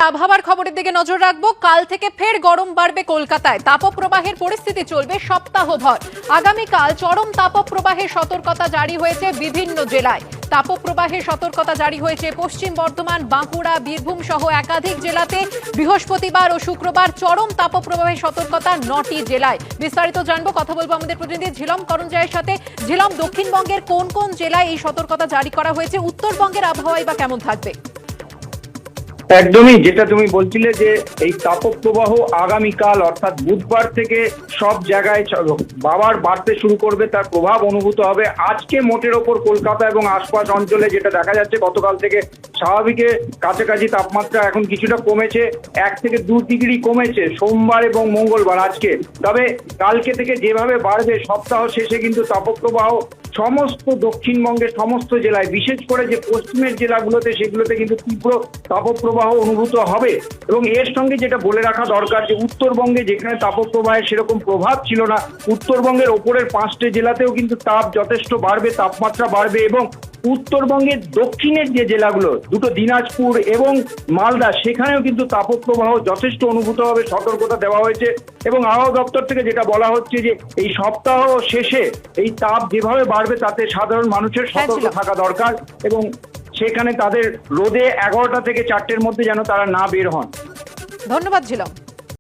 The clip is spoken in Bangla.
আবহাওয়ার খবরের দিকে নজর রাখবো। কাল থেকে ফের গরম বাড়বে কলকাতায়। তাপপ্রবাহের পরিস্থিতি চলবে সপ্তাহভর। আগামীকাল চরম তাপপ্রবাহের সতর্কতা জারি হয়েছে বিভিন্ন জেলায়। তাপপ্রবাহের সতর্কতা জারি হয়েছে পশ্চিম বর্ধমান, বাঁকুড়া, বীরভূম সহ একাধিক জেলাতে। বৃহস্পতিবার ও শুক্রবার চরম তাপপ্রবাহের সতর্কতা 9টি জেলায়। বিস্তারিত জানবো, কথা বলবো আমাদের প্রতিনিধি ঝিলম করঞ্জয়ের সাথে। ঝিলম, দক্ষিণবঙ্গের কোন কোন জেলায় এই সতর্কতা জারি করা হয়েছে? উত্তরবঙ্গের আবহাওয়াই বা কেমন থাকবে? একদমই, যেটা তুমি বলছিলে যে এই তাপপ্রবাহ আগামীকাল অর্থাৎ বুধবার থেকে সব জায়গায় বাবার বাড়তে শুরু করবে, তার প্রভাব অনুভূত হবে। আজকে মোটের ওপর কলকাতা এবং আশপাশ অঞ্চলে যেটা দেখা যাচ্ছে, গতকাল থেকে স্বাভাবিকের কাছাকাছি তাপমাত্রা এখন কিছুটা কমেছে, 1 থেকে 2 ডিগ্রি কমেছে সোমবার এবং মঙ্গলবার আজকে। তবে কালকে থেকে যেভাবে বাড়বে, সপ্তাহ শেষে কিন্তু তাপপ্রবাহ সমস্ত দক্ষিণবঙ্গের সমস্ত জেলায়, বিশেষ করে যে পশ্চিমের জেলাগুলোতে, সেগুলোতে কিন্তু তীব্র তাপপ্রবাহ অনুভূত হবে। এবং এর সঙ্গে যেটা বলে রাখা দরকার যে উত্তরবঙ্গে যেখানে তাপপ্রবাহের সেরকম প্রভাব ছিল না, উত্তরবঙ্গের ওপরের 5টে জেলাতেও কিন্তু তাপ যথেষ্ট বাড়বে, তাপমাত্রা বাড়বে। এবং উত্তরবঙ্গের দক্ষিণের যে জেলাগুলো, দুটো দিনাজপুর এবং মালদা, সেখানেও কিন্তু তাপপ্রবাহ যথেষ্ট অনুভূত হবে, সতর্কতা দেওয়া হয়েছে। এবং আবহাওয়া দপ্তর থেকে যেটা বলা হচ্ছে যে এই সপ্তাহ শেষে এই তাপ যেভাবে বাড়বে, তাতে সাধারণ মানুষের সতর্ক থাকা দরকার এবং সেখানে তাদের রোদে 11টা থেকে 4টের মধ্যে যেন তারা না বের হন। ধন্যবাদ ঝিলম।